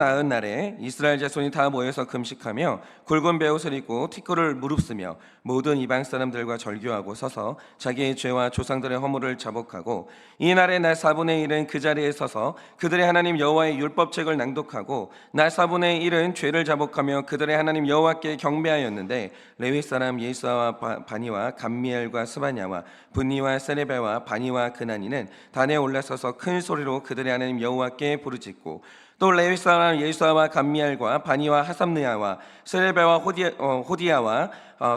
나은 날에 이스라엘 자손이 다 모여서 금식하며 굵은 베옷을 입고 티끌을 무릅쓰며 모든 이방 사람들과 절교하고 서서 자기의 죄와 조상들의 허물을 자복하고 이 날에 날 4분의 1은 그 자리에 서서 그들의 하나님 여호와의 율법책을 낭독하고 날 4분의 1은 죄를 자복하며 그들의 하나님 여호와께 경배하였는데 레위 사람 예수아와 바니와 감미엘과 스바냐와 분니와 세레베와 바니와 그나니는 단에 올라서서 큰 소리로 그들의 하나님 여호와께 부르짖고 또 레위 사람 예수아와 감미엘과 바니와 하삼느야와 세레베와 호디야와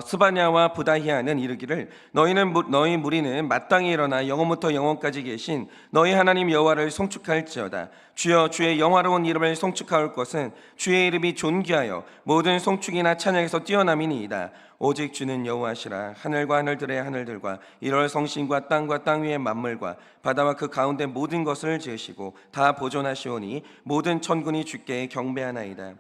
스바냐와 부다히아는 이르기를 너희 무리는 마땅히 일어나 영원부터 영원까지 계신 너희 하나님 여호와를 송축할지어다. 주여 주의 영화로운 이름을 송축하올 것은 주의 이름이 존귀하여 모든 송축이나 찬양에서 뛰어남이니이다. 오직 주는 여호와시라. 하늘과 하늘들의 하늘들과 이럴 성신과 땅 위의 만물과 바다와 그 가운데 모든 것을 지으시고 다 보존하시오니 모든 천군이 주께 경배하나이다.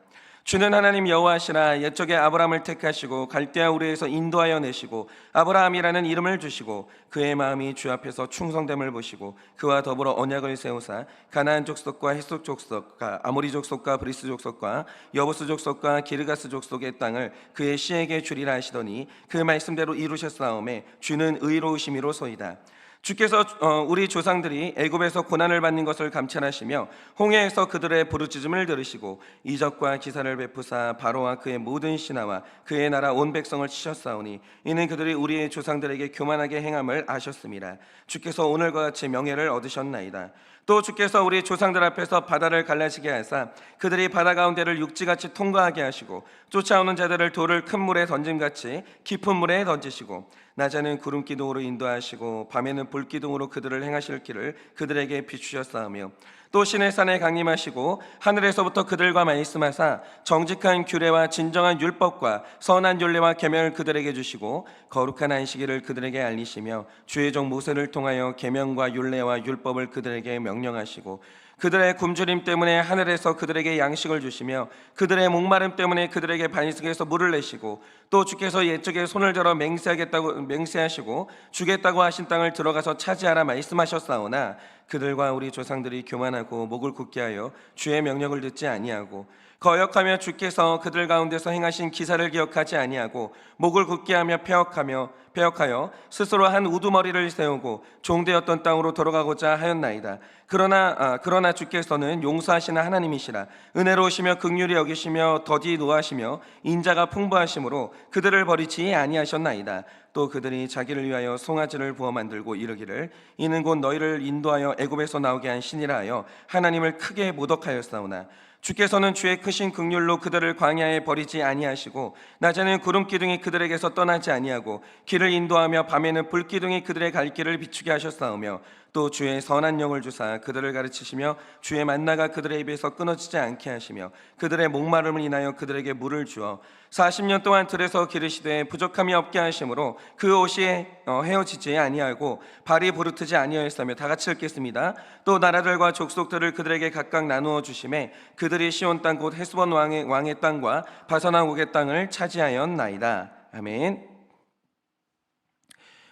주는 하나님 여호와시라. 옛적에 아브라함을 택하시고 갈대아 우르에서 인도하여 내시고 아브라함이라는 이름을 주시고 그의 마음이 주 앞에서 충성됨을 보시고 그와 더불어 언약을 세우사 가나안 족속과 헷속 족속과 아모리 족속과 브리스 족속과 여부스 족속과 기르가스 족속의 땅을 그의 씨에게 주리라 하시더니 그 말씀대로 이루셨사오매 주는 의로우심이로소이다. 주께서 우리 조상들이 애굽에서 고난을 받는 것을 감찰하시며 홍해에서 그들의 부르짖음을 들으시고 이적과 기사를 베푸사 바로와 그의 모든 신하와 그의 나라 온 백성을 치셨사오니 이는 그들이 우리의 조상들에게 교만하게 행함을 아셨습니다. 주께서 오늘과 같이 명예를 얻으셨나이다. 또 주께서 우리 조상들 앞에서 바다를 갈라지게 하사 그들이 바다 가운데를 육지같이 통과하게 하시고 쫓아오는 자들을 돌을 큰 물에 던짐같이 깊은 물에 던지시고 낮에는 구름 기둥으로 인도하시고 밤에는 불 기둥으로 그들을 행하실 길을 그들에게 비추셨사오며 또 신의 산에 강림하시고 하늘에서부터 그들과 말씀하사 정직한 규례와 진정한 율법과 선한 율례와 계명을 그들에게 주시고 거룩한 안식일을 그들에게 알리시며 주의 종 모세를 통하여 계명과 율례와 율법을 그들에게 명령하시고 그들의 굶주림 때문에 하늘에서 그들에게 양식을 주시며 그들의 목마름 때문에 그들에게 반석에서 물을 내시고 또 주께서 옛적에 손을 들어 맹세하시고 주겠다고 하신 땅을 들어가서 차지하라 말씀하셨사오나 그들과 우리 조상들이 교만하고 목을 굳게 하여 주의 명령을 듣지 아니하고 거역하며 주께서 그들 가운데서 행하신 기사를 기억하지 아니하고 목을 굳게 하며 폐역하여 스스로 한 우두머리를 세우고 종되었던 땅으로 돌아가고자 하였나이다. 그러나 주께서는 용서하시는 하나님이시라. 은혜로우시며 긍휼히 여기시며 더디 노하시며 인자가 풍부하심으로 그들을 버리지 아니하셨나이다. 또 그들이 자기를 위하여 송아지를 부어 만들고 이르기를 이는 곧 너희를 인도하여 애굽에서 나오게 한 신이라 하여 하나님을 크게 모독하였사오나 주께서는 주의 크신 긍휼로 그들을 광야에 버리지 아니하시고 낮에는 구름 기둥이 그들에게서 떠나지 아니하고 길을 인도하며 밤에는 불 기둥이 그들의 갈 길을 비추게 하셨사오며 또 주의 선한 영을 주사 그들을 가르치시며 주의 만나가 그들의 입에서 끊어지지 않게 하시며 그들의 목마름을 인하여 그들에게 물을 주어 40년 동안 들에서 기르시되 부족함이 없게 하심으로 그 옷이 헤어지지 아니하고 발이 부르트지 아니하였으며 다 같이 읽겠습니다. 또 나라들과 족속들을 그들에게 각각 나누어 주심에 그들이 시온 땅 곧 헤스본 왕의 땅과 바산 왕국의 땅을 차지하였나이다. 아멘.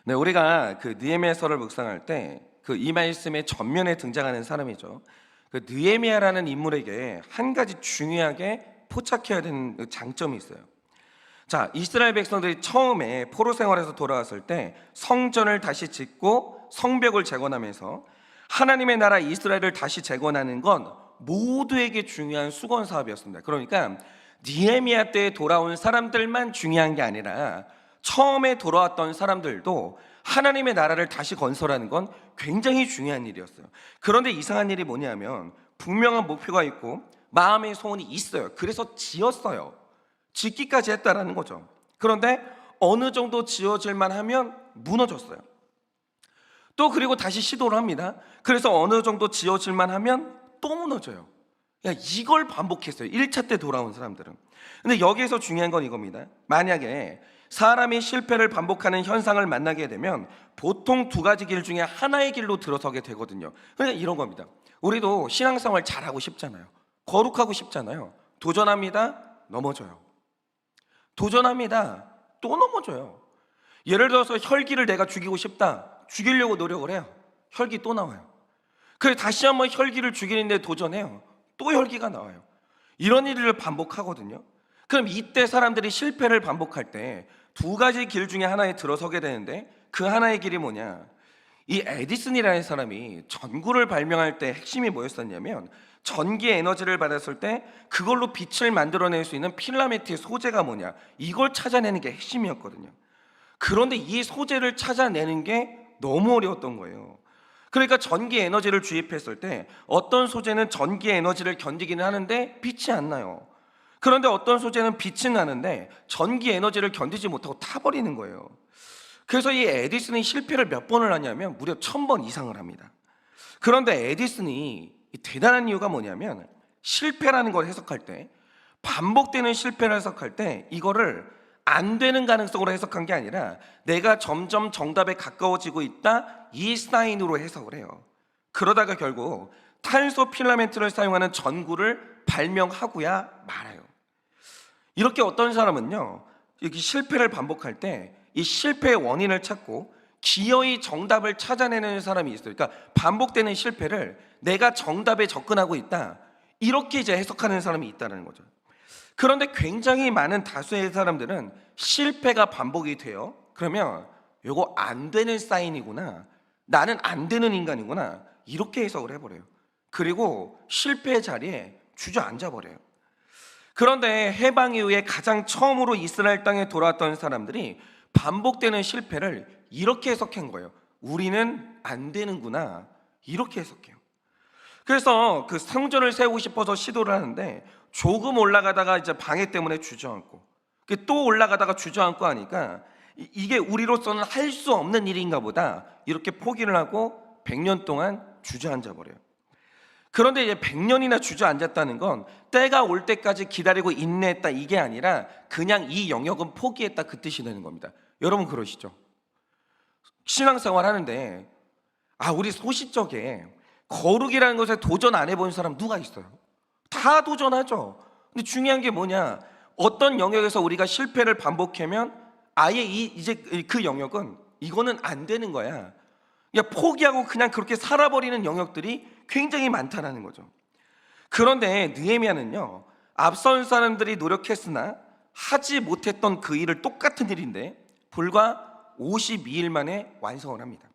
네, 우리가 그 느헤미야서를 묵상할 때 그 이 말씀의 전면에 등장하는 사람이죠. 그 느헤미야라는 인물에게 한 가지 중요하게 포착해야 되는 장점이 있어요. 자, 이스라엘 백성들이 처음에 포로 생활에서 돌아왔을 때 성전을 다시 짓고 성벽을 재건하면서 하나님의 나라 이스라엘을 다시 재건하는 건 모두에게 중요한 수건 사업이었습니다. 그러니까 느헤미야 때에 돌아온 사람들만 중요한 게 아니라 처음에 돌아왔던 사람들도 하나님의 나라를 다시 건설하는 건 굉장히 중요한 일이었어요. 그런데 이상한 일이 뭐냐면 분명한 목표가 있고 마음의 소원이 있어요. 그래서 지었어요. 짓기까지 했다라는 거죠. 그런데 어느 정도 지어질만 하면 무너졌어요. 또 그리고 다시 시도를 합니다. 그래서 어느 정도 지어질만 하면 또 무너져요. 이걸 반복했어요. 1차 때 돌아온 사람들은. 근데 여기에서 중요한 건 이겁니다. 만약에 사람이 실패를 반복하는 현상을 만나게 되면 보통 두 가지 길 중에 하나의 길로 들어서게 되거든요. 그러니까 이런 겁니다. 우리도 신앙생활 잘하고 싶잖아요. 거룩하고 싶잖아요. 도전합니다. 넘어져요. 도전합니다. 또 넘어져요. 예를 들어서 혈기를 내가 죽이고 싶다. 죽이려고 노력을 해요. 혈기 또 나와요. 그래서 다시 한번 혈기를 죽이는데 도전해요. 또 혈기가 나와요. 이런 일을 반복하거든요. 그럼 이때 사람들이 실패를 반복할 때 두 가지 길 중에 하나에 들어서게 되는데, 그 하나의 길이 뭐냐? 이 에디슨이라는 사람이 전구를 발명할 때 핵심이 뭐였었냐면, 전기 에너지를 받았을 때 그걸로 빛을 만들어낼 수 있는 필라멘트의 소재가 뭐냐, 이걸 찾아내는 게 핵심이었거든요. 그런데 이 소재를 찾아내는 게 너무 어려웠던 거예요. 그러니까 전기 에너지를 주입했을 때 어떤 소재는 전기 에너지를 견디기는 하는데 빛이 안 나요. 그런데 어떤 소재는 빛은 나는데 전기 에너지를 견디지 못하고 타버리는 거예요. 그래서 이 에디슨이 실패를 몇 번을 하냐면 무려 1000번 이상을 합니다. 그런데 에디슨이 대단한 이유가 뭐냐면, 실패라는 걸 해석할 때, 반복되는 실패를 해석할 때 이거를 안 되는 가능성으로 해석한 게 아니라 내가 점점 정답에 가까워지고 있다, 이 사인으로 해석을 해요. 그러다가 결국 탄소 필라멘트를 사용하는 전구를 발명하고야 말아요. 이렇게 어떤 사람은요, 여기 실패를 반복할 때 이 실패의 원인을 찾고 기어이 정답을 찾아내는 사람이 있어요. 그러니까 반복되는 실패를 내가 정답에 접근하고 있다, 이렇게 이제 해석하는 사람이 있다는 거죠. 그런데 굉장히 많은 다수의 사람들은 실패가 반복이 돼요. 그러면 이거 안 되는 사인이구나, 나는 안 되는 인간이구나, 이렇게 해석을 해버려요. 그리고 실패의 자리에 주저앉아 버려요. 그런데 해방 이후에 가장 처음으로 이스라엘 땅에 돌아왔던 사람들이 반복되는 실패를 이렇게 해석한 거예요. 우리는 안 되는구나, 이렇게 해석해요. 그래서 그 성전을 세우고 싶어서 시도를 하는데 조금 올라가다가 이제 방해 때문에 주저앉고, 또 올라가다가 주저앉고 하니까 이게 우리로서는 할 수 없는 일인가 보다, 이렇게 포기를 하고 100년 동안 주저앉아 버려요. 그런데 이제 100년이나 주저앉았다는 건 때가 올 때까지 기다리고 인내했다, 이게 아니라 그냥 이 영역은 포기했다, 그 뜻이 되는 겁니다. 여러분 그러시죠? 신앙생활 하는데 우리 소시적에 거룩이라는 것에 도전 안 해본 사람 누가 있어요? 다 도전하죠. 근데 중요한 게 뭐냐, 어떤 영역에서 우리가 실패를 반복하면 아예 이제 그 영역은 이거는 안 되는 거야, 포기하고 그냥 그렇게 살아버리는 영역들이 굉장히 많다는 거죠. 그런데 느헤미야는요, 앞선 사람들이 노력했으나 하지 못했던 그 일을, 똑같은 일인데 불과 52일 만에 완성을 합니다.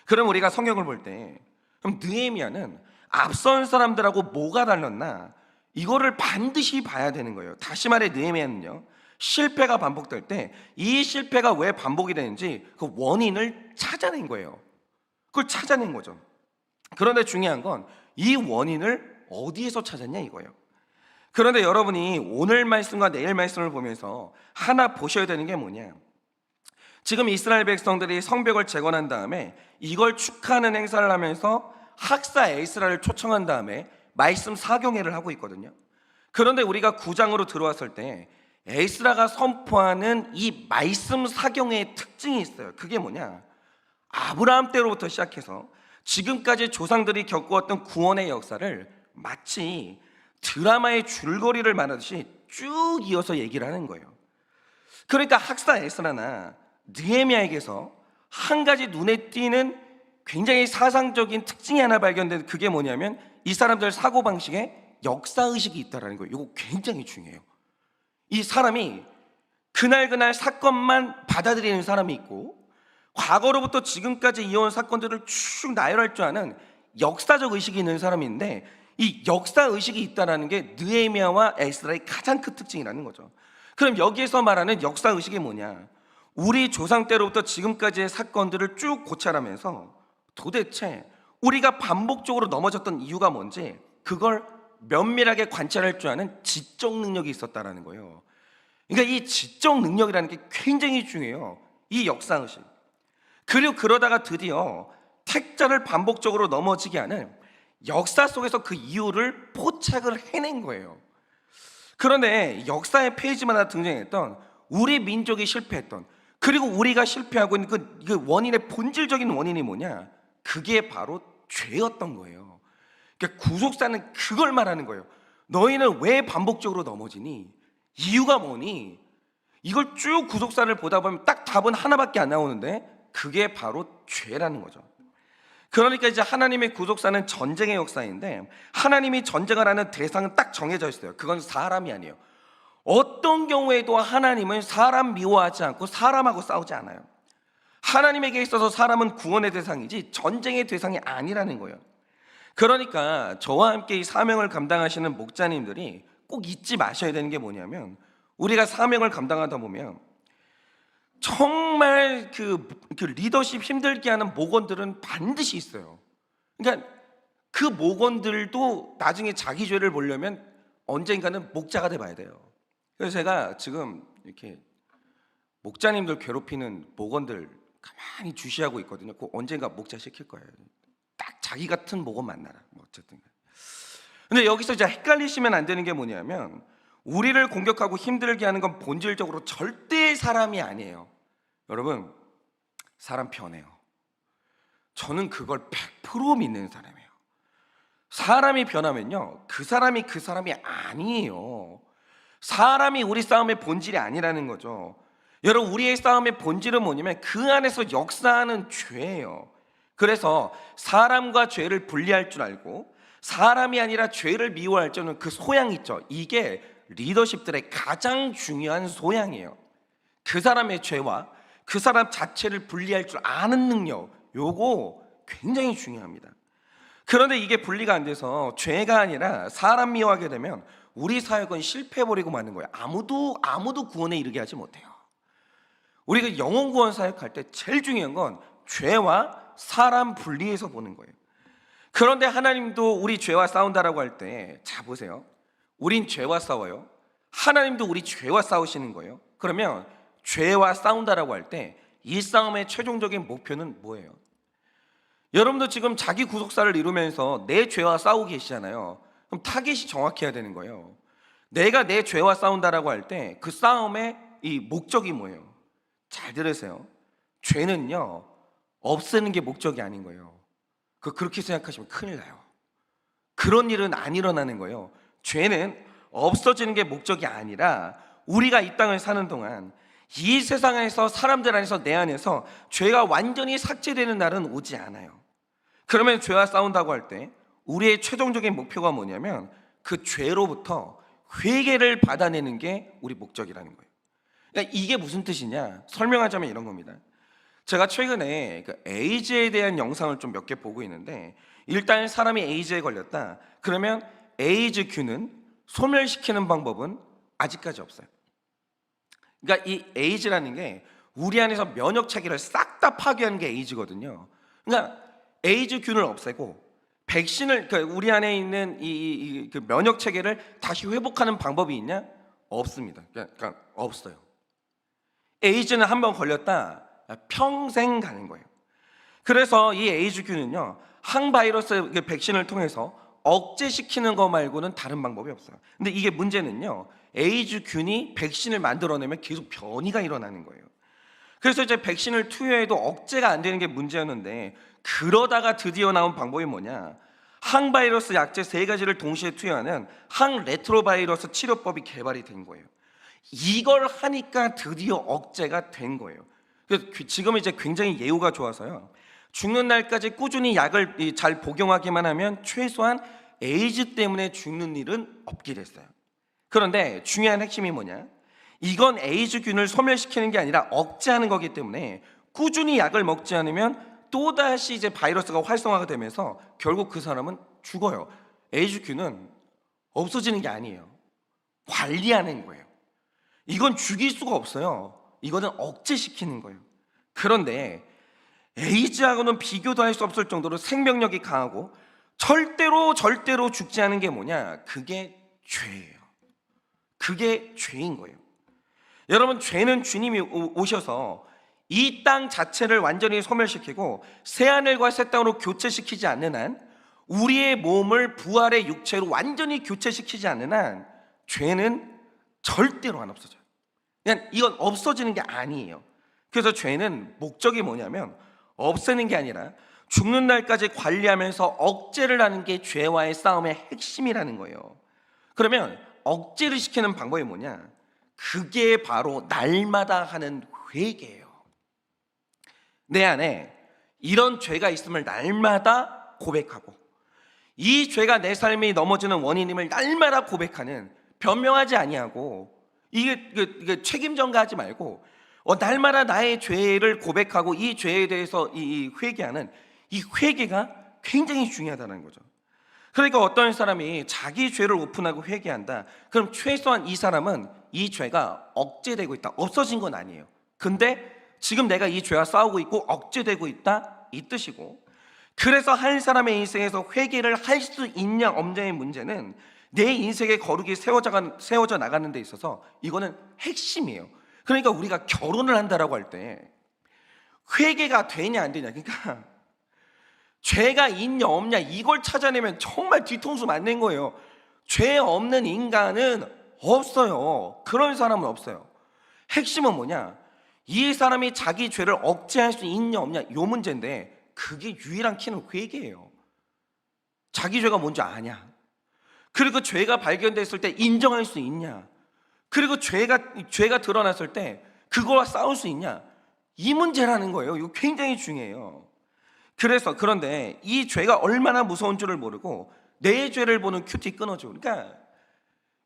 그럼 우리가 성경을 볼 때, 그럼 느헤미야는 앞선 사람들하고 뭐가 달랐나, 이거를 반드시 봐야 되는 거예요. 다시 말해 느헤미야는요, 실패가 반복될 때 이 실패가 왜 반복이 되는지 그 원인을 찾아낸 거예요. 그걸 찾아낸 거죠. 그런데 중요한 건 이 원인을 어디에서 찾았냐, 이거예요. 그런데 여러분이 오늘 말씀과 내일 말씀을 보면서 하나 보셔야 되는 게 뭐냐, 지금 이스라엘 백성들이 성벽을 재건한 다음에 이걸 축하하는 행사를 하면서 학사 에스라를 초청한 다음에 말씀 사경회를 하고 있거든요. 그런데 우리가 9장으로 들어왔을 때 에스라가 선포하는 이 말씀 사경회의 특징이 있어요. 그게 뭐냐, 아브라함 때로부터 시작해서 지금까지 조상들이 겪어왔던 구원의 역사를 마치 드라마의 줄거리를 말하듯이 쭉 이어서 얘기를 하는 거예요. 그러니까 학사 에스라나 느헤미야에게서 한 가지 눈에 띄는 굉장히 사상적인 특징이 하나 발견된, 그게 뭐냐면 이 사람들 사고방식에 역사의식이 있다는 거예요. 이거 굉장히 중요해요. 이 사람이 그날 사건만 받아들이는 사람이 있고, 과거로부터 지금까지 이어온 사건들을 쭉 나열할 줄 아는 역사적 의식이 있는 사람인데, 이 역사의식이 있다는 게 느헤미야와 에스라의 가장 큰 특징이라는 거죠. 그럼 여기에서 말하는 역사의식이 뭐냐, 우리 조상 때로부터 지금까지의 사건들을 쭉 고찰하면서 도대체 우리가 반복적으로 넘어졌던 이유가 뭔지 그걸 면밀하게 관찰할 줄 아는 지적 능력이 있었다는 거예요. 그러니까 이 지적 능력이라는 게 굉장히 중요해요, 이 역사의식. 그리고 그러다가 드디어 택자를 반복적으로 넘어지게 하는 역사 속에서 그 이유를 포착을 해낸 거예요. 그런데 역사의 페이지마다 등장했던 우리 민족이 실패했던, 그리고 우리가 실패하고 있는 그 원인의 본질적인 원인이 뭐냐, 그게 바로 죄였던 거예요. 그러니까 구속사는 그걸 말하는 거예요. 너희는 왜 반복적으로 넘어지니? 이유가 뭐니? 이걸 쭉 구속사를 보다 보면 딱 답은 하나밖에 안 나오는데 그게 바로 죄라는 거죠. 그러니까 이제 하나님의 구속사는 전쟁의 역사인데, 하나님이 전쟁을 하는 대상은 딱 정해져 있어요. 그건 사람이 아니에요. 어떤 경우에도 하나님은 사람 미워하지 않고 사람하고 싸우지 않아요. 하나님에게 있어서 사람은 구원의 대상이지 전쟁의 대상이 아니라는 거예요. 그러니까 저와 함께 이 사명을 감당하시는 목자님들이 꼭 잊지 마셔야 되는 게 뭐냐면, 우리가 사명을 감당하다 보면 정말 그 리더십 힘들게 하는 목원들은 반드시 있어요. 그러니까 그 목원들도 나중에 자기 죄를 보려면 언젠가는 목자가 돼봐야 돼요. 그래서 제가 지금 이렇게 목자님들 괴롭히는 목원들 가만히 주시하고 있거든요. 꼭 언젠가 목자 시킬 거예요. 딱 자기 같은 목원 만나라. 뭐 어쨌든. 근데 여기서 이제 헷갈리시면 안 되는 게 뭐냐면, 우리를 공격하고 힘들게 하는 건 본질적으로 절대 사람이 아니에요. 여러분, 사람 편해요. 저는 그걸 100% 믿는 사람이에요. 사람이 변하면요, 그 사람이 아니에요. 사람이 우리 싸움의 본질이 아니라는 거죠. 여러분, 우리의 싸움의 본질은 뭐냐면 그 안에서 역사하는 죄예요. 그래서 사람과 죄를 분리할 줄 알고 사람이 아니라 죄를 미워할 줄은 그 소양 있죠. 이게 리더십들의 가장 중요한 소양이에요. 그 사람의 죄와 그 사람 자체를 분리할 줄 아는 능력, 요거 굉장히 중요합니다. 그런데 이게 분리가 안 돼서 죄가 아니라 사람 미워하게 되면 우리 사역은 실패해버리고 마는 거예요. 아무도 구원에 이르게 하지 못해요. 우리가 영혼 구원 사역할 때 제일 중요한 건 죄와 사람 분리해서 보는 거예요. 그런데 하나님도 우리 죄와 싸운다라고 할 때, 자 보세요, 우린 죄와 싸워요. 하나님도 우리 죄와 싸우시는 거예요. 그러면 죄와 싸운다라고 할 때 이 싸움의 최종적인 목표는 뭐예요? 여러분도 지금 자기 구속사를 이루면서 내 죄와 싸우고 계시잖아요. 그럼 타겟이 정확해야 되는 거예요. 내가 내 죄와 싸운다라고 할 때 그 싸움의 이 목적이 뭐예요? 잘 들으세요. 죄는요, 없애는 게 목적이 아닌 거예요. 그렇게 생각하시면 큰일 나요. 그런 일은 안 일어나는 거예요. 죄는 없어지는 게 목적이 아니라 우리가 이 땅을 사는 동안 이 세상에서, 사람들 안에서, 내 안에서 죄가 완전히 삭제되는 날은 오지 않아요. 그러면 죄와 싸운다고 할 때 우리의 최종적인 목표가 뭐냐면 그 죄로부터 회개를 받아내는 게 우리 목적이라는 거예요. 그러니까 이게 무슨 뜻이냐, 설명하자면 이런 겁니다. 제가 최근에 그 에이즈에 대한 영상을 좀 몇 개 보고 있는데, 일단 사람이 에이즈에 걸렸다 그러면 에이즈균은 소멸시키는 방법은 아직까지 없어요. 그러니까 이 에이즈라는 게 우리 안에서 면역 체계를 싹 다 파괴하는 게 에이즈거든요. 그러니까 에이즈균을 없애고 백신을, 그러니까 우리 안에 있는 그 면역 체계를 다시 회복하는 방법이 있냐? 없습니다. 그러니까 없어요. 에이즈는 한번 걸렸다 평생 가는 거예요. 그래서 이 에이즈균은요, 항바이러스 백신을 통해서 억제시키는 거 말고는 다른 방법이 없어요. 근데 이게 문제는요, 에이즈균이 백신을 만들어내면 계속 변이가 일어나는 거예요. 그래서 이제 백신을 투여해도 억제가 안 되는 게 문제였는데, 그러다가 드디어 나온 방법이 뭐냐, 항바이러스 약제 3가지를 동시에 투여하는 항레트로바이러스 치료법이 개발이 된 거예요. 이걸 하니까 드디어 억제가 된 거예요. 그래서 지금 이제 굉장히 예후가 좋아서요, 죽는 날까지 꾸준히 약을 잘 복용하기만 하면 최소한 에이즈 때문에 죽는 일은 없게 됐어요. 그런데 중요한 핵심이 뭐냐, 이건 에이즈균을 소멸시키는 게 아니라 억제하는 거기 때문에 꾸준히 약을 먹지 않으면 또다시 이제 바이러스가 활성화가 되면서 결국 그 사람은 죽어요. 에이즈균은 없어지는 게 아니에요. 관리하는 거예요. 이건 죽일 수가 없어요. 이거는 억제시키는 거예요. 그런데 에이즈하고는 비교도 할 수 없을 정도로 생명력이 강하고 절대로 죽지 않은 게 뭐냐, 그게 죄예요. 그게 죄인 거예요. 여러분, 죄는 주님이 오셔서 이 땅 자체를 완전히 소멸시키고 새하늘과 새 땅으로 교체시키지 않는 한, 우리의 몸을 부활의 육체로 완전히 교체시키지 않는 한 죄는 절대로 안 없어져요. 그냥 이건 없어지는 게 아니에요. 그래서 죄는 목적이 뭐냐면 없애는 게 아니라 죽는 날까지 관리하면서 억제를 하는 게 죄와의 싸움의 핵심이라는 거예요. 그러면 억제를 시키는 방법이 뭐냐, 그게 바로 날마다 하는 회개예요. 내 안에 이런 죄가 있음을 날마다 고백하고, 이 죄가 내 삶이 넘어지는 원인임을 날마다 고백하는, 변명하지 아니하고, 이게 책임 전가하지 말고 날마다 나의 죄를 고백하고 이 죄에 대해서 이 회개하는 이 회개가 굉장히 중요하다는 거죠. 그러니까 어떤 사람이 자기 죄를 오픈하고 회개한다, 그럼 최소한 이 사람은 이 죄가 억제되고 있다, 없어진 건 아니에요. 근데 지금 내가 이 죄와 싸우고 있고 억제되고 있다, 이 뜻이고, 그래서 한 사람의 인생에서 회개를 할 수 있냐 없냐의 문제는 내 인생의 거룩이 세워져 나가는 데 있어서 이거는 핵심이에요. 그러니까 우리가 결혼을 한다라고 할 때 회개가 되냐 안 되냐, 그러니까 죄가 있냐 없냐 이걸 찾아내면 정말 뒤통수 맞는 거예요. 죄 없는 인간은 없어요. 그런 사람은 없어요. 핵심은 뭐냐, 이 사람이 자기 죄를 억제할 수 있냐 없냐 이 문제인데, 그게 유일한 키는 회개예요. 자기 죄가 뭔지 아냐, 그리고 죄가 발견됐을 때 인정할 수 있냐, 그리고 죄가 드러났을 때 그거와 싸울 수 있냐, 이 문제라는 거예요. 이거 굉장히 중요해요. 그런데 이 죄가 얼마나 무서운 줄을 모르고 내 죄를 보는 큐티 끊어져. 그러니까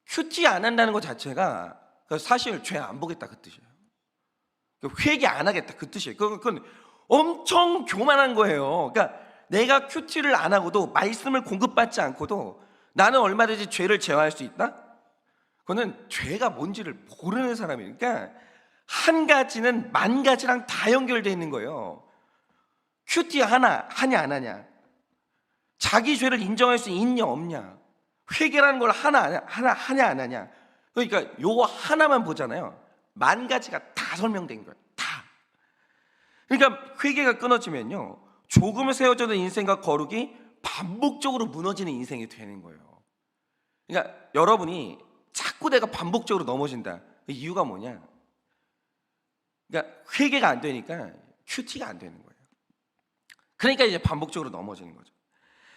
큐티 안 한다는 것 자체가 사실 죄 안 보겠다 그 뜻이에요. 회개 안 하겠다 그 뜻이에요. 그건 엄청 교만한 거예요. 그러니까 내가 큐티를 안 하고도, 말씀을 공급받지 않고도 나는 얼마든지 죄를 제어할 수 있다? 그거는 죄가 뭔지를 모르는 사람이에요. 그러니까 한 가지는 만 가지랑 다 연결되어 있는 거예요. 큐티 하냐 안 하냐, 자기 죄를 인정할 수 있냐 없냐, 회개라는 걸 하냐 안 하냐, 그러니까 요거 하나만 보잖아요. 만 가지가 다 설명된 거예요. 다. 그러니까 회개가 끊어지면요, 조금 세워져는 인생과 거룩이 반복적으로 무너지는 인생이 되는 거예요. 그러니까 여러분이 자꾸 내가 반복적으로 넘어진다, 이유가 뭐냐, 그러니까 회개가 안 되니까 큐티가 안 되는 거예요. 그러니까 이제 반복적으로 넘어지는 거죠.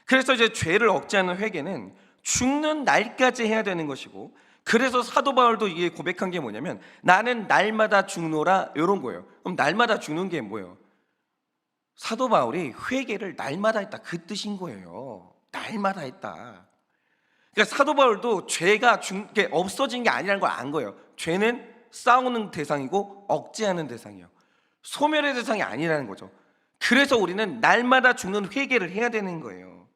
그래서 이제 죄를 억제하는 회개는 죽는 날까지 해야 되는 것이고, 그래서 사도 바울도 이게 고백한 게 뭐냐면 나는 날마다 죽노라, 이런 거예요. 그럼 날마다 죽는 게 뭐예요? 사도 바울이 회개를 날마다 했다 그 뜻인 거예요. 날마다 했다. 그러니까 사도 바울도 죄가 없어진 게 아니라는 걸 안 거예요. 죄는 싸우는 대상이고 억제하는 대상이에요. 소멸의 대상이 아니라는 거죠. 그래서 우리는 날마다 죽는 회개를 해야 되는 거예요.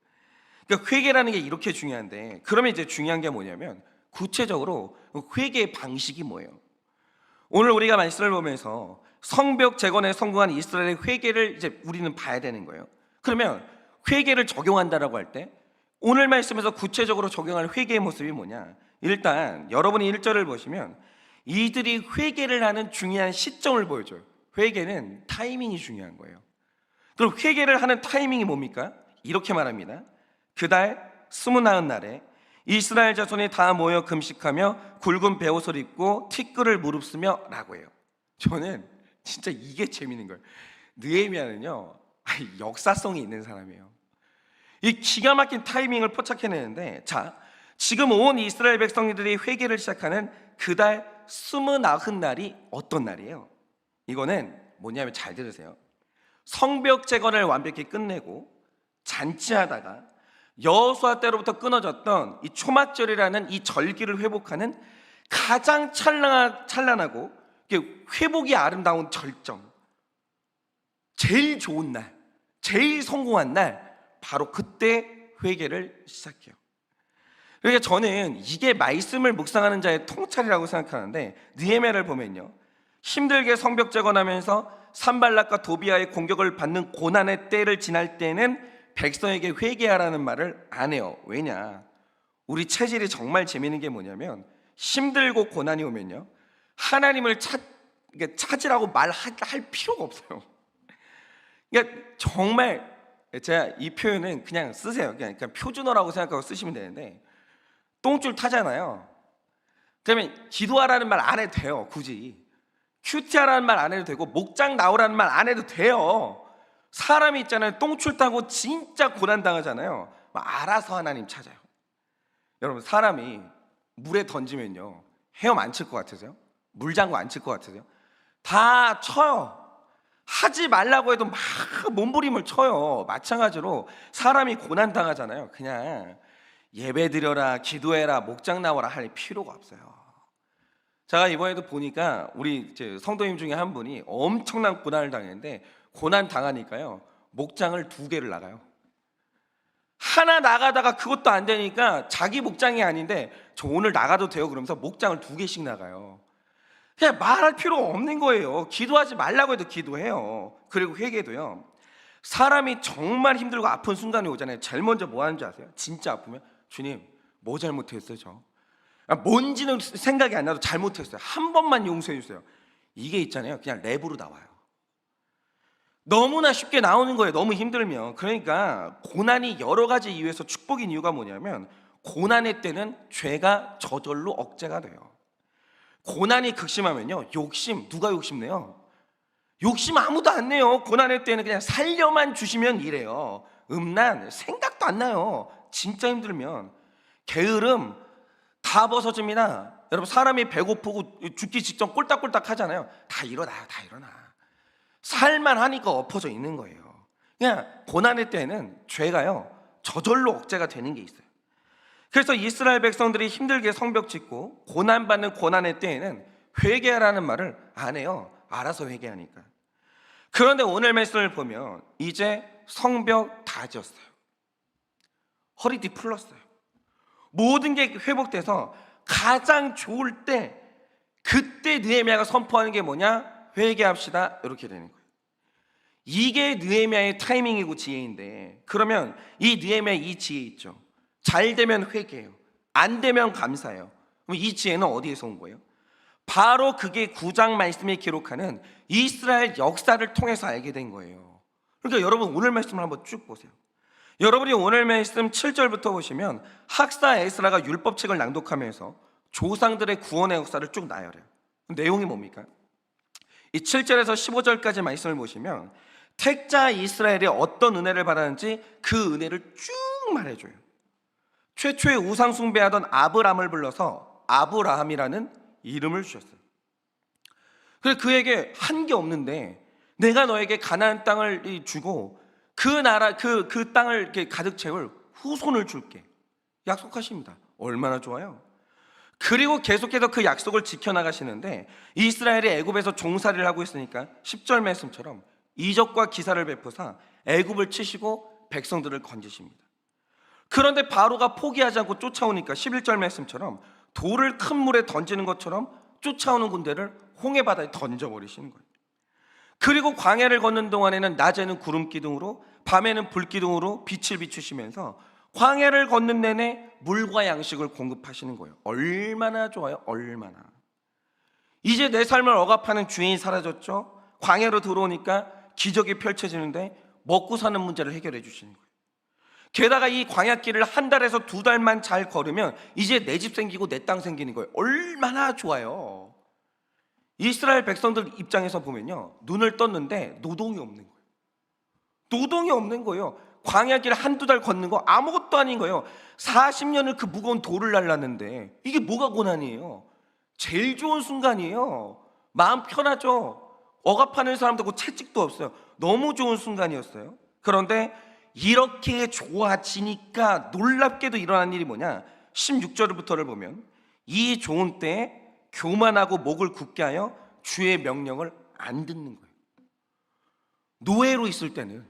그러니까 회개라는 게 이렇게 중요한데, 그러면 이제 중요한 게 뭐냐면 구체적으로 회개의 방식이 뭐예요? 오늘 우리가 말씀을 보면서 성벽 재건에 성공한 이스라엘의 회개를 이제 우리는 봐야 되는 거예요. 그러면 회개를 적용한다라고 할 때 오늘 말씀에서 구체적으로 적용할 회개의 모습이 뭐냐? 일단 여러분이 1절을 보시면 이들이 회개를 하는 중요한 시점을 보여줘요. 회개는 타이밍이 중요한 거예요. 그럼 회개를 하는 타이밍이 뭡니까? 이렇게 말합니다. 그달 29날에 이스라엘 자손이 다 모여 금식하며 굵은 베옷을 입고 티끌을 무릅쓰며 라고 해요. 저는 진짜 이게 재밌는 거예요. 느헤미야는요, 역사성이 있는 사람이에요. 이 기가 막힌 타이밍을 포착해내는데, 자, 지금 온 이스라엘 백성들이 회개를 시작하는 그달 29날이 어떤 날이에요? 이거는 뭐냐면 잘 들으세요. 성벽 재건을 완벽히 끝내고 잔치하다가 여호수아 때로부터 끊어졌던 이 초막절이라는 이 절기를 회복하는 가장 찬란하고 회복이 아름다운 절정, 제일 좋은 날, 제일 성공한 날, 바로 그때 회개를 시작해요. 그러니까 저는 이게 말씀을 묵상하는 자의 통찰이라고 생각하는데, 느헤미야를 보면요, 힘들게 성벽 재건하면서 산발락과 도비아의 공격을 받는 고난의 때를 지날 때는 백성에게 회개하라는 말을 안 해요. 왜냐? 우리 체질이 정말 재미있는 게 뭐냐면, 힘들고 고난이 오면요, 하나님을 찾으라고 말할 필요가 없어요. 그러니까 정말 제가 이 표현은 그냥 쓰세요. 그냥 표준어라고 생각하고 쓰시면 되는데, 똥줄 타잖아요. 그러면 기도하라는 말 안 해도 돼요. 굳이 큐티하라는 말 안 해도 되고, 목장 나오라는 말 안 해도 돼요. 사람이 있잖아요, 똥줄 타고 진짜 고난당하잖아요. 알아서 하나님 찾아요. 여러분, 사람이 물에 던지면요, 헤엄 안 칠 것 같으세요? 물장구 안 칠 것 같으세요? 다 쳐요. 하지 말라고 해도 막 몸부림을 쳐요. 마찬가지로 사람이 고난 당하잖아요. 그냥 예배 드려라, 기도해라, 목장 나와라 할 필요가 없어요. 제가 이번에도 보니까 우리 이제 성도님 중에 한 분이 엄청난 고난을 당했는데, 고난 당하니까요 목장을 2개를 나가요. 하나 나가다가 그것도 안 되니까 자기 목장이 아닌데 저 오늘 나가도 돼요 그러면서 목장을 2개씩 나가요. 그냥 말할 필요가 없는 거예요. 기도하지 말라고 해도 기도해요. 그리고 회개도요. 사람이 정말 힘들고 아픈 순간이 오잖아요. 제일 먼저 뭐 하는 줄 아세요? 진짜 아프면 주님 뭐 잘못했어요 저? 뭔지는 생각이 안 나도 잘못했어요. 한 번만 용서해 주세요. 이게 있잖아요. 그냥 랩으로 나와요. 너무나 쉽게 나오는 거예요. 너무 힘들면. 그러니까 고난이 여러 가지 이유에서 축복인 이유가 뭐냐면, 고난의 때는 죄가 저절로 억제가 돼요. 고난이 극심하면요 욕심, 누가 욕심내요? 욕심 아무도 안 내요. 고난의 때는 그냥 살려만 주시면 이래요. 음란 생각도 안 나요. 진짜 힘들면. 게으름 다 벗어집니다. 여러분, 사람이 배고프고 죽기 직전 꼴딱꼴딱 하잖아요. 다 일어나요. 다 일어나. 살만 하니까 엎어져 있는 거예요. 그냥 고난의 때는 죄가요 저절로 억제가 되는 게 있어요. 그래서 이스라엘 백성들이 힘들게 성벽 짓고 고난받는 고난의 때에는 회개하라는 말을 안 해요. 알아서 회개하니까. 그런데 오늘 말씀을 보면 이제 성벽 다 지었어요. 허리띠 풀렀어요. 모든 게 회복돼서 가장 좋을 때, 그때 느헤미야가 선포하는 게 뭐냐? 회개합시다. 이렇게 되는 거예요. 이게 느헤미야의 타이밍이고 지혜인데, 그러면 이 느헤미야의 이 지혜 있죠. 잘 되면 회개해요. 안 되면 감사해요. 그럼 이 지혜는 어디에서 온 거예요? 바로 그게 9장 말씀에 기록하는 이스라엘 역사를 통해서 알게 된 거예요. 그러니까 여러분 오늘 말씀을 한번 쭉 보세요. 여러분이 오늘 말씀 7절부터 보시면 학사 에스라가 율법책을 낭독하면서 조상들의 구원의 역사를 쭉 나열해요. 내용이 뭡니까? 이 7절에서 15절까지 말씀을 보시면 택자 이스라엘이 어떤 은혜를 받았는지 그 은혜를 쭉 말해줘요. 최초의 우상 숭배하던 아브람을 불러서 아브라함이라는 이름을 주셨어요. 그래서 그에게 한 게 없는데 내가 너에게 가나안 땅을 주고 그 나라 그 땅을 이렇게 가득 채울 후손을 줄게 약속하십니다. 얼마나 좋아요. 그리고 계속해서 그 약속을 지켜나가시는데, 이스라엘이 애굽에서 종살이를 하고 있으니까 10절 말씀처럼 이적과 기사를 베푸사 애굽을 치시고 백성들을 건지십니다. 그런데 바로가 포기하지 않고 쫓아오니까 11절 말씀처럼 돌을 큰 물에 던지는 것처럼 쫓아오는 군대를 홍해바다에 던져버리시는 거예요. 그리고 광야를 걷는 동안에는 낮에는 구름 기둥으로 밤에는 불 기둥으로 빛을 비추시면서 광야를 걷는 내내 물과 양식을 공급하시는 거예요. 얼마나 좋아요. 얼마나. 이제 내 삶을 억압하는 주인이 사라졌죠. 광야로 들어오니까 기적이 펼쳐지는데 먹고 사는 문제를 해결해 주시는 거예요. 게다가 이 광야길을 한 달에서 2달만 잘 걸으면 이제 내 집 생기고 내 땅 생기는 거예요. 얼마나 좋아요. 이스라엘 백성들 입장에서 보면요, 눈을 떴는데 노동이 없는 거예요. 노동이 없는 거예요. 광야길을 한두 달 걷는 거 아무것도 아닌 거예요. 40년을 그 무거운 돌을 날랐는데 이게 뭐가 고난이에요? 제일 좋은 순간이에요. 마음 편하죠. 억압하는 사람도 없고 채찍도 없어요. 너무 좋은 순간이었어요. 그런데 이렇게 좋아지니까 놀랍게도 일어난 일이 뭐냐? 16절부터를 보면 이 좋은 때에 교만하고 목을 굳게 하여 주의 명령을 안 듣는 거예요. 노예로 있을 때는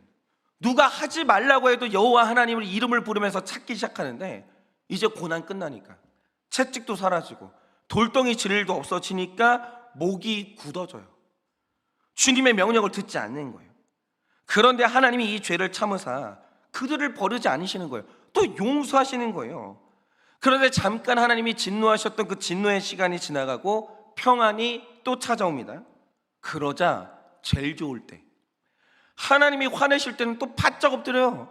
누가 하지 말라고 해도 여호와 하나님을 이름을 부르면서 찾기 시작하는데, 이제 고난 끝나니까 채찍도 사라지고 돌덩이 질 일도 없어지니까 목이 굳어져요. 주님의 명령을 듣지 않는 거예요. 그런데 하나님이 이 죄를 참으사 그들을 버리지 않으시는 거예요. 또 용서하시는 거예요. 그런데 잠깐 하나님이 진노하셨던 그 진노의 시간이 지나가고 평안이 또 찾아옵니다. 그러자 제일 좋을 때, 하나님이 화내실 때는 또 바짝 엎드려요.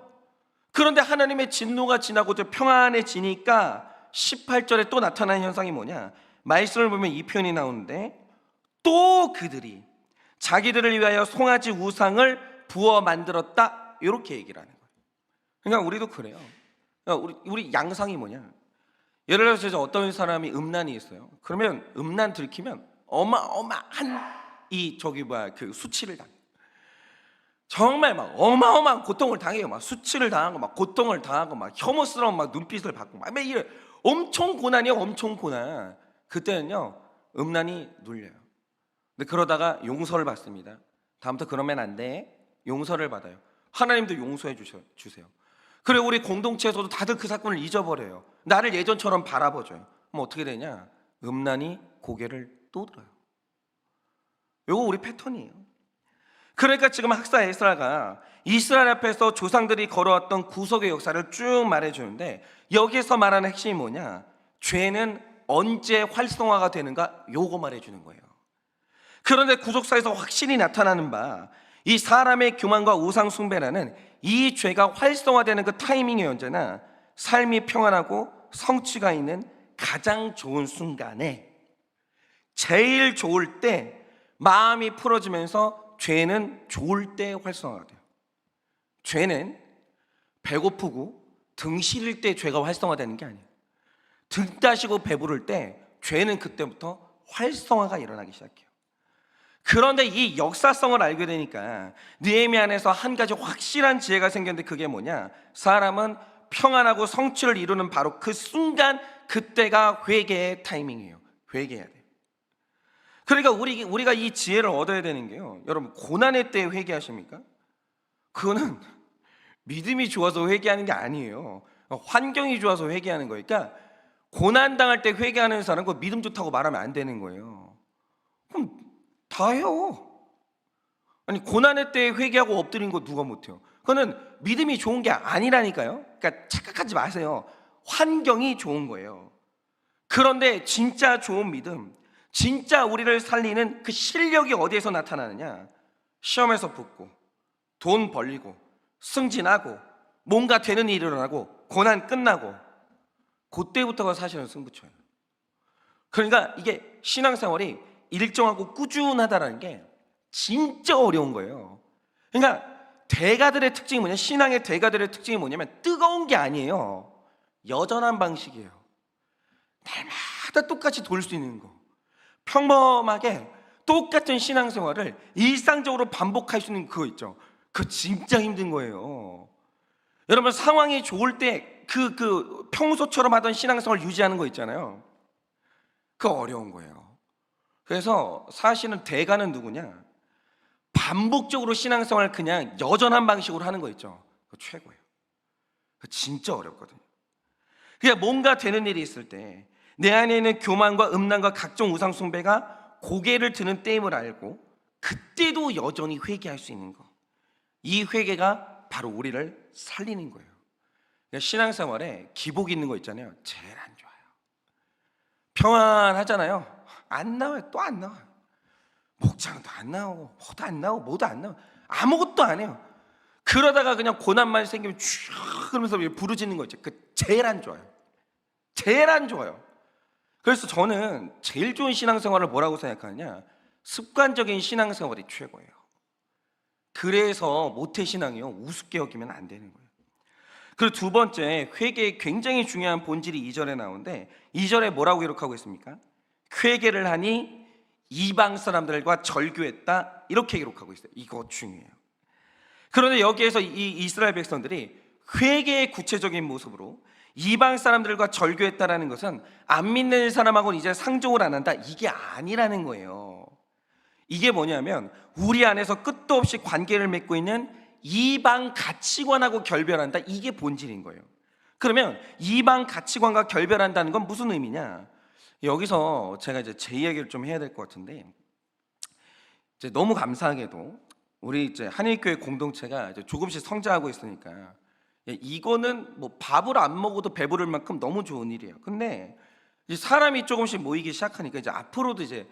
그런데 하나님의 진노가 지나고 평안해지니까 18절에 또 나타나는 현상이 뭐냐? 말씀을 보면 이 표현이 나오는데, 또 그들이 자기들을 위하여 송아지 우상을 부어 만들었다, 이렇게 얘기를 하는 거예요. 그러니까 우리도 그래요. 그러니까 우리 양상이 뭐냐? 예를 들어서 이제 어떤 사람이 음란이 있어요. 그러면 음란 들키면 어마어마한 그 수치를 당해요. 정말 막 어마어마한 고통을 당해요. 막 수치를 당하고 막 고통을 당하고 막 혐오스러운 막 눈빛을 받고 막 이래 엄청 고난이에요. 엄청 고난. 그때는요 음란이 눌려요. 근데 그러다가 용서를 받습니다. 다음부터 그러면 안 돼. 용서를 받아요. 하나님도 용서해 주세요. 그래 우리 공동체에서도 다들 그 사건을 잊어버려요. 나를 예전처럼 바라보죠. 그럼 어떻게 되냐? 음란이 고개를 또 들어요. 이거 우리 패턴이에요. 그러니까 지금 학사 에스라가 이스라엘 앞에서 조상들이 걸어왔던 구속의 역사를 쭉 말해주는데 여기에서 말하는 핵심이 뭐냐? 죄는 언제 활성화가 되는가? 요거 말해주는 거예요. 그런데 구속사에서 확실히 나타나는 바 이 사람의 교만과 우상 숭배라는 이 죄가 활성화되는 그 타이밍이 언제나 삶이 평안하고 성취가 있는 가장 좋은 순간에 제일 좋을 때 마음이 풀어지면서 죄는 좋을 때 활성화가 돼요. 죄는 배고프고 등 시릴 때 죄가 활성화되는 게 아니에요. 등 따시고 배부를 때 죄는 그때부터 활성화가 일어나기 시작해요. 그런데 이 역사성을 알게 되니까 느헤미야 안에서 한 가지 확실한 지혜가 생겼는데 그게 뭐냐? 사람은 평안하고 성취를 이루는 바로 그 순간 그때가 회개의 타이밍이에요. 회개해야 돼요. 그러니까 우리가 이 지혜를 얻어야 되는 게요. 여러분 고난의 때에 회개하십니까? 그거는 믿음이 좋아서 회개하는 게 아니에요. 환경이 좋아서 회개하는 거예요. 그러니까 고난 당할 때 회개하는 사람은 그 믿음 좋다고 말하면 안 되는 거예요. 그럼 다 해요. 아니 고난의 때에 회개하고 엎드린 거 누가 못해요? 그거는 믿음이 좋은 게 아니라니까요. 그러니까 착각하지 마세요. 환경이 좋은 거예요. 그런데 진짜 좋은 믿음, 진짜 우리를 살리는 그 실력이 어디에서 나타나느냐? 시험에서 붙고 돈 벌리고 승진하고 뭔가 되는 일이 일어나고 고난 끝나고 그때부터가 사실은 승부처예요. 그러니까 이게 신앙생활이 일정하고 꾸준하다는 게 진짜 어려운 거예요. 그러니까 대가들의 특징이 뭐냐? 신앙의 대가들의 특징이 뭐냐면 뜨거운 게 아니에요. 여전한 방식이에요. 날마다 똑같이 돌 수 있는 거. 평범하게 똑같은 신앙생활을 일상적으로 반복할 수 있는 그거 있죠. 그거 진짜 힘든 거예요. 여러분 상황이 좋을 때 그 평소처럼 하던 신앙생활을 유지하는 거 있잖아요. 그거 어려운 거예요. 그래서 사실은 대가는 누구냐? 반복적으로 신앙생활을 그냥 여전한 방식으로 하는 거 있죠. 그거 최고예요. 그거 진짜 어렵거든요. 그냥 뭔가 되는 일이 있을 때 내 안에 있는 교만과 음란과 각종 우상 숭배가 고개를 드는 때임을 알고 그때도 여전히 회개할 수 있는 거. 이 회개가 바로 우리를 살리는 거예요. 그러니까 신앙생활에 기복 있는 거 있잖아요. 제일 안 좋아요. 평안하잖아요. 안 나와요. 또 안 나와요. 목장도 안 나오고 뭐도 안 나오고 뭐도 안 나오고 아무것도 안 해요. 그러다가 그냥 고난만 생기면 쭉 그러면서 부르짖는 거 있죠. 그 제일 안 좋아요. 제일 안 좋아요. 그래서 저는 제일 좋은 신앙생활을 뭐라고 생각하느냐? 습관적인 신앙생활이 최고예요. 그래서 모태신앙이요 우습게 여기면 안 되는 거예요. 그리고 두 번째, 회개의 굉장히 중요한 본질이 2절에 나오는데 2절에 뭐라고 기록하고 있습니까? 회개를 하니 이방 사람들과 절교했다, 이렇게 기록하고 있어요. 이거 중요해요. 그런데 여기에서 이 이스라엘 백성들이 회개의 구체적인 모습으로 이방 사람들과 절교했다라는 것은 안 믿는 사람하고는 이제 상종을 안 한다, 이게 아니라는 거예요. 이게 뭐냐면 우리 안에서 끝도 없이 관계를 맺고 있는 이방 가치관하고 결별한다, 이게 본질인 거예요. 그러면 이방 가치관과 결별한다는 건 무슨 의미냐? 여기서 제가 이제 제 이야기를 좀 해야 될 것 같은데, 이제 너무 감사하게도 우리 이제 한일교회 공동체가 이제 조금씩 성장하고 있으니까 이거는 뭐 밥을 안 먹어도 배부를 만큼 너무 좋은 일이에요. 근데 이제 사람이 조금씩 모이기 시작하니까 이제 앞으로도 이제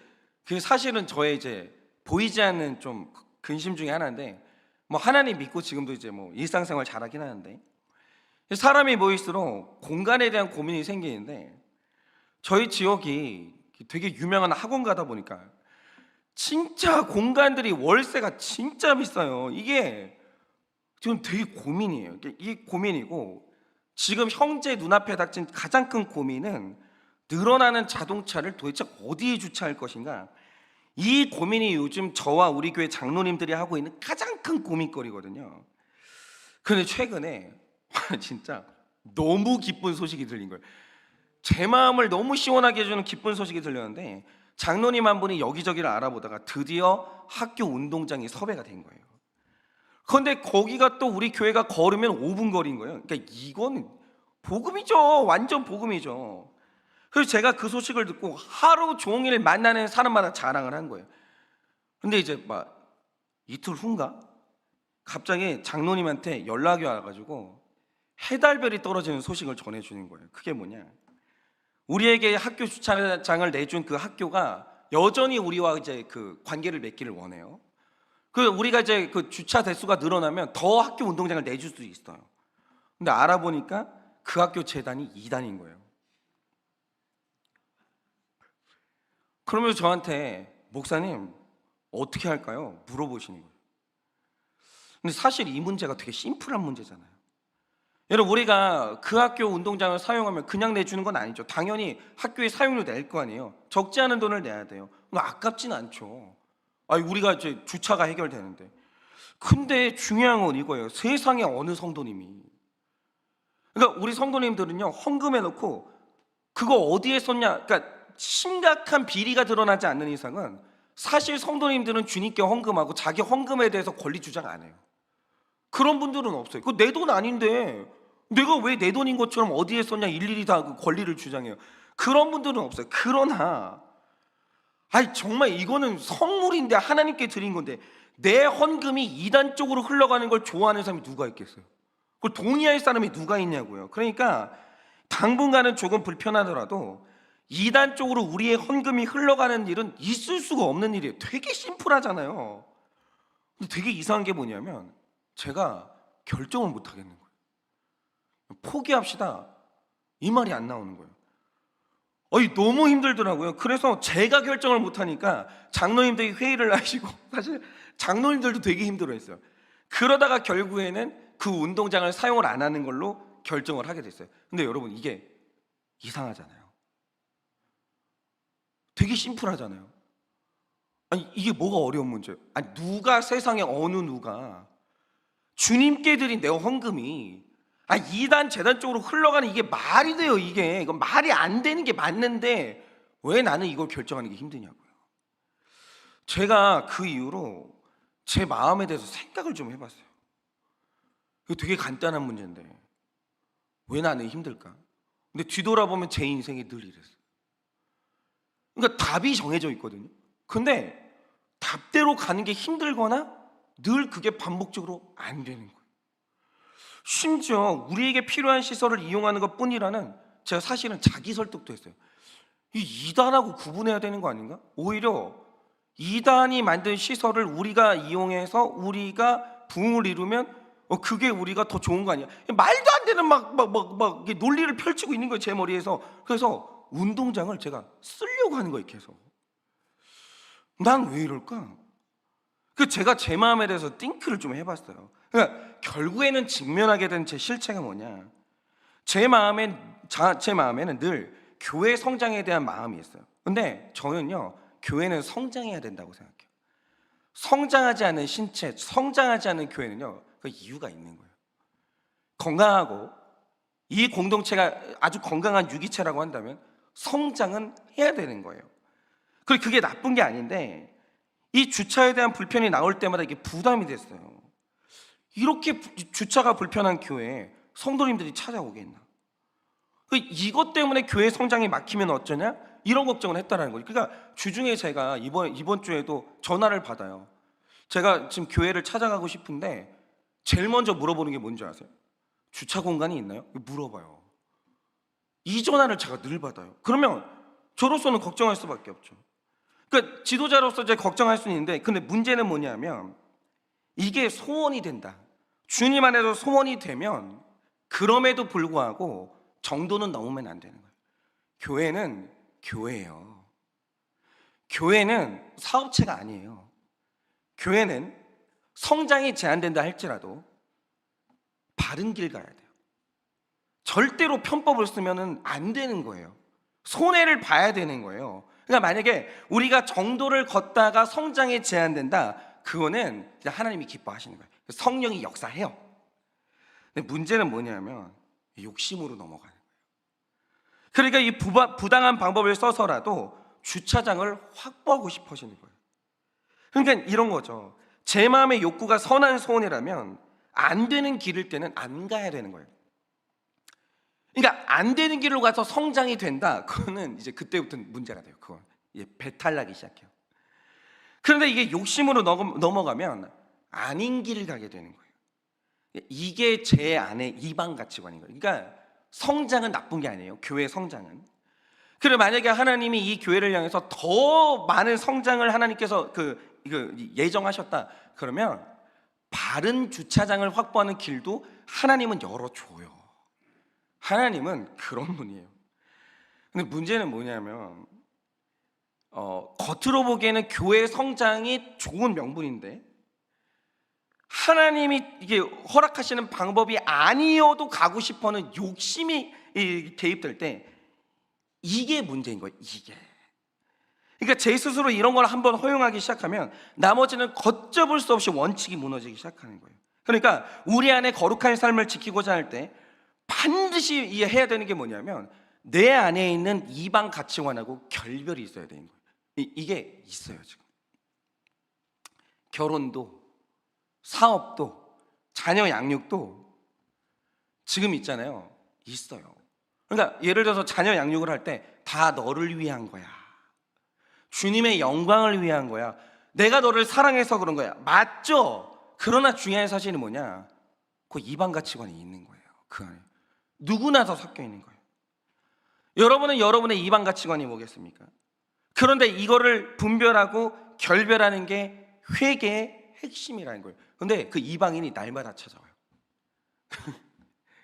그 사실은 저의 이제 보이지 않는 좀 근심 중에 하나인데, 뭐 하나님 믿고 지금도 이제 뭐 일상생활 잘하긴 하는데 사람이 모일수록 공간에 대한 고민이 생기는데, 저희 지역이 되게 유명한 학원가다 보니까 진짜 공간들이 월세가 진짜 비싸요. 이게 지금 되게 고민이에요. 이게 고민이고, 지금 형제 눈앞에 닥친 가장 큰 고민은 늘어나는 자동차를 도대체 어디에 주차할 것인가. 이 고민이 요즘 저와 우리 교회 장로님들이 하고 있는 가장 큰 고민거리거든요. 그런데 최근에 진짜 너무 기쁜 소식이 들린 거예요. 제 마음을 너무 시원하게 해주는 기쁜 소식이 들렸는데, 장로님 한 분이 여기저기를 알아보다가 드디어 학교 운동장이 섭외가 된 거예요. 그런데 거기가 또 우리 교회가 걸으면 5분 거리인 거예요. 그러니까 이거는 복음이죠. 완전 복음이죠. 그래서 제가 그 소식을 듣고 하루 종일 만나는 사람마다 자랑을 한 거예요. 근데 이제 막 이틀 후인가 갑자기 장로님한테 연락이 와가지고 해달별이 떨어지는 소식을 전해주는 거예요. 그게 뭐냐, 우리에게 학교 주차장을 내준 그 학교가 여전히 우리와 이제 그 관계를 맺기를 원해요. 그 우리가 이제 그 주차 대수가 늘어나면 더 학교 운동장을 내줄 수 있어요. 근데 알아보니까 그 학교 재단이 이단인 거예요. 그러면서 저한테 목사님 어떻게 할까요? 물어보시는 거예요. 근데 사실 이 문제가 되게 심플한 문제잖아요. 여러분, 우리가 그 학교 운동장을 사용하면 그냥 내주는 건 아니죠. 당연히 학교에 사용료 낼 거 아니에요. 적지 않은 돈을 내야 돼요. 아깝진 않죠. 우리가 이제 주차가 해결되는데. 근데 중요한 건 이거예요. 세상에 어느 성도님이, 그러니까 우리 성도님들은요, 헌금해 놓고 그거 어디에 썼냐, 그러니까 심각한 비리가 드러나지 않는 이상은 사실 성도님들은 주님께 헌금하고 자기 헌금에 대해서 권리 주장 안 해요. 그런 분들은 없어요. 그거 내 돈 아닌데 내가 왜 내 돈인 것처럼 어디에 썼냐 일일이 다 그 권리를 주장해요. 그런 분들은 없어요. 그러나 정말 이거는 선물인데, 하나님께 드린 건데 내 헌금이 이단 쪽으로 흘러가는 걸 좋아하는 사람이 누가 있겠어요? 그걸 동의할 사람이 누가 있냐고요. 그러니까 당분간은 조금 불편하더라도 이단 쪽으로 우리의 헌금이 흘러가는 일은 있을 수가 없는 일이에요. 되게 심플하잖아요. 근데 되게 이상한 게 뭐냐면 제가 결정을 못 하겠는 거예요. 포기합시다, 이 말이 안 나오는 거예요. 너무 힘들더라고요. 그래서 제가 결정을 못 하니까 장로님들이 회의를 하시고, 사실 장로님들도 되게 힘들어했어요. 그러다가 결국에는 그 운동장을 사용을 안 하는 걸로 결정을 하게 됐어요. 근데 여러분, 이게 이상하잖아요. 되게 심플하잖아요. 이게 뭐가 어려운 문제예요? 누가, 세상에 어느 누가 주님께 드린 내 헌금이 이단 재단 쪽으로 흘러가는 이게 말이 돼요? 이건 말이 안 되는 게 맞는데 왜 나는 이걸 결정하는 게 힘드냐고요. 제가 그 이후로 제 마음에 대해서 생각을 좀 해봤어요. 이거 되게 간단한 문제인데 왜 나는 힘들까? 근데 뒤돌아보면 제 인생이 늘 이랬어요. 그러니까 답이 정해져 있거든요. 근데 답대로 가는 게 힘들거나 늘 그게 반복적으로 안 되는 거예요. 심지어 우리에게 필요한 시설을 이용하는 것 뿐이라는, 제가 사실은 자기 설득도 했어요. 이 이단하고 구분해야 되는 거 아닌가? 오히려 이단이 만든 시설을 우리가 이용해서 우리가 부흥을 이루면 그게 우리가 더 좋은 거 아니야? 말도 안 되는 막 논리를 펼치고 있는 거예요, 제 머리에서. 그래서 운동장을 제가 쓰려고 하는 거예요, 계속. 난 왜 이럴까? 제가 제 마음에 대해서 띵크를 좀 해봤어요. 그러니까 결국에는 직면하게 된 제 실체가 뭐냐, 제 마음에는 늘 교회 성장에 대한 마음이 있어요. 근데 저는요, 교회는 성장해야 된다고 생각해요. 성장하지 않은 신체, 성장하지 않은 교회는요, 그 이유가 있는 거예요. 건강하고 이 공동체가 아주 건강한 유기체라고 한다면 성장은 해야 되는 거예요. 그리고 그게 나쁜 게 아닌데, 이 주차에 대한 불편이 나올 때마다 이게 부담이 됐어요. 이렇게 주차가 불편한 교회에 성도님들이 찾아오겠나? 이것 때문에 교회 성장이 막히면 어쩌냐? 이런 걱정을 했다는 거죠. 그러니까 주중에 제가 이번 주에도 전화를 받아요. 제가 지금 교회를 찾아가고 싶은데 제일 먼저 물어보는 게 뭔지 아세요? 주차 공간이 있나요? 물어봐요. 이 전화를 제가 늘 받아요. 그러면 저로서는 걱정할 수밖에 없죠. 그러니까 지도자로서 제가 걱정할 수는 있는데, 근데 문제는 뭐냐면 이게 소원이 된다, 주님 안에서 소원이 되면 그럼에도 불구하고 정도는 넘으면 안 되는 거예요. 교회는 교회예요. 교회는 사업체가 아니에요. 교회는 성장이 제한된다 할지라도 바른 길 가야 돼요. 절대로 편법을 쓰면 안 되는 거예요. 손해를 봐야 되는 거예요. 그러니까 만약에 우리가 정도를 걷다가 성장이 제한된다, 그거는 그냥 하나님이 기뻐하시는 거예요. 성령이 역사해요. 근데 문제는 뭐냐면 욕심으로 넘어가는 거예요. 그러니까 이 부당한 방법을 써서라도 주차장을 확보하고 싶어지는 거예요. 그러니까 이런 거죠. 제 마음의 욕구가 선한 소원이라면 안 되는 길일 때는 안 가야 되는 거예요. 그러니까 안 되는 길로 가서 성장이 된다, 그거는 이제 그때부터 문제가 돼요. 그건 이제 배탈 나기 시작해요. 그런데 이게 욕심으로 넘어가면 아닌 길을 가게 되는 거예요. 이게 제 안에 이방 가치관인 거예요. 그러니까 성장은 나쁜 게 아니에요. 교회 성장은. 그리고 만약에 하나님이 이 교회를 향해서 더 많은 성장을 하나님께서 예정하셨다, 그러면 바른 주차장을 확보하는 길도 하나님은 열어줘요. 하나님은 그런 분이에요. 근데 문제는 뭐냐면 겉으로 보기에는 교회 성장이 좋은 명분인데 하나님이 이게 허락하시는 방법이 아니어도 가고 싶어하는 욕심이 대입될 때 이게 문제인 거예요. 이게. 그러니까 제 스스로 이런 걸 한번 허용하기 시작하면 나머지는 걷잡을 수 없이 원칙이 무너지기 시작하는 거예요. 그러니까 우리 안에 거룩한 삶을 지키고자 할 때 반드시 해야 되는 게 뭐냐면 내 안에 있는 이방 가치관하고 결별이 있어야 되는 거예요. 이게 있어요. 지금 결혼도 사업도 자녀 양육도 지금 있잖아요. 있어요. 그러니까 예를 들어서 자녀 양육을 할 때 다 너를 위한 거야, 주님의 영광을 위한 거야, 내가 너를 사랑해서 그런 거야. 맞죠? 그러나 중요한 사실은 뭐냐, 그 이방 가치관이 있는 거예요. 그 안에 누구나 다 섞여 있는 거예요. 여러분은 여러분의 이방 가치관이 뭐겠습니까? 그런데 이거를 분별하고 결별하는 게 회개의 핵심이라는 거예요. 근데 그 이방인이 날마다 찾아와요.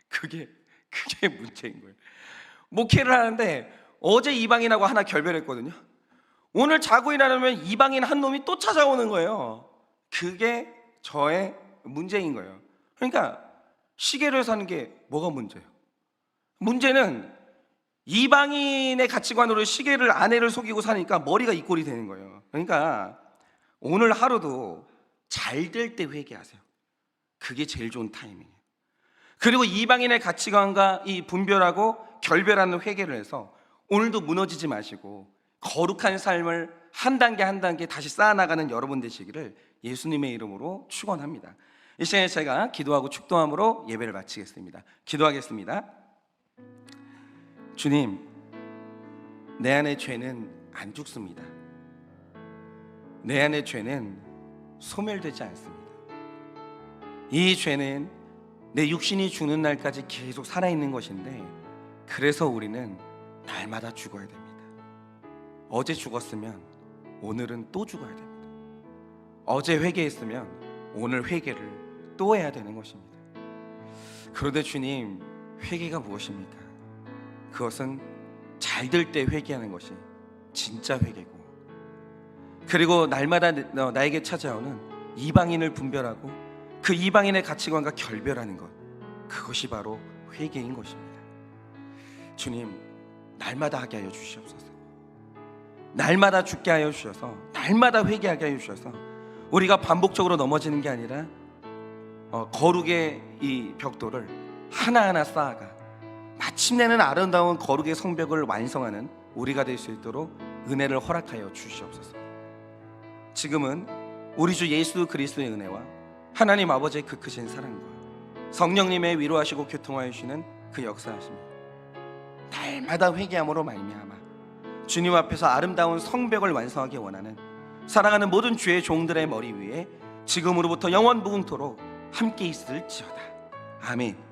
그게 문제인 거예요. 목회를 하는데 어제 이방인하고 하나 결별했거든요. 오늘 자고 일어나면 이방인 한 놈이 또 찾아오는 거예요. 그게 저의 문제인 거예요. 그러니까 시계를 사는 게 뭐가 문제예요? 문제는 이방인의 가치관으로 시계를, 아내를 속이고 사니까 머리가 이 꼴이 되는 거예요. 그러니까 오늘 하루도 잘 될 때 회개하세요. 그게 제일 좋은 타이밍이에요. 그리고 이방인의 가치관과 이 분별하고 결별하는 회개를 해서 오늘도 무너지지 마시고 거룩한 삶을 한 단계 한 단계 다시 쌓아나가는 여러분 되시기를 예수님의 이름으로 축원합니다. 이 시간에 제가 기도하고 축도함으로 예배를 마치겠습니다. 기도하겠습니다. 주님, 내 안의 죄는 안 죽습니다. 내 안의 죄는 소멸되지 않습니다. 이 죄는 내 육신이 죽는 날까지 계속 살아있는 것인데, 그래서 우리는 날마다 죽어야 됩니다. 어제 죽었으면 오늘은 또 죽어야 됩니다. 어제 회개했으면 오늘 회개를 또 해야 되는 것입니다. 그런데 주님, 회개가 무엇입니까? 그것은 잘 될 때 회개하는 것이 진짜 회개고, 그리고 날마다 나에게 찾아오는 이방인을 분별하고 그 이방인의 가치관과 결별하는 것, 그것이 바로 회개인 것입니다. 주님, 날마다 하게 하여 주시옵소서. 날마다 죽게 하여 주셔서, 날마다 회개하게 하여 주셔서 우리가 반복적으로 넘어지는 게 아니라 거룩의 이 벽돌을 하나하나 쌓아가 마침내는 아름다운 거룩의 성벽을 완성하는 우리가 될 수 있도록 은혜를 허락하여 주시옵소서. 지금은 우리 주 예수 그리스도의 은혜와 하나님 아버지의 그 크신 사랑과 성령님의 위로하시고 교통하여 주시는 그 역사하심이 날마다 회개함으로 말미암아 주님 앞에서 아름다운 성벽을 완성하기 원하는 사랑하는 모든 주의 종들의 머리 위에 지금으로부터 영원 무궁토록 함께 있을지어다. 아멘.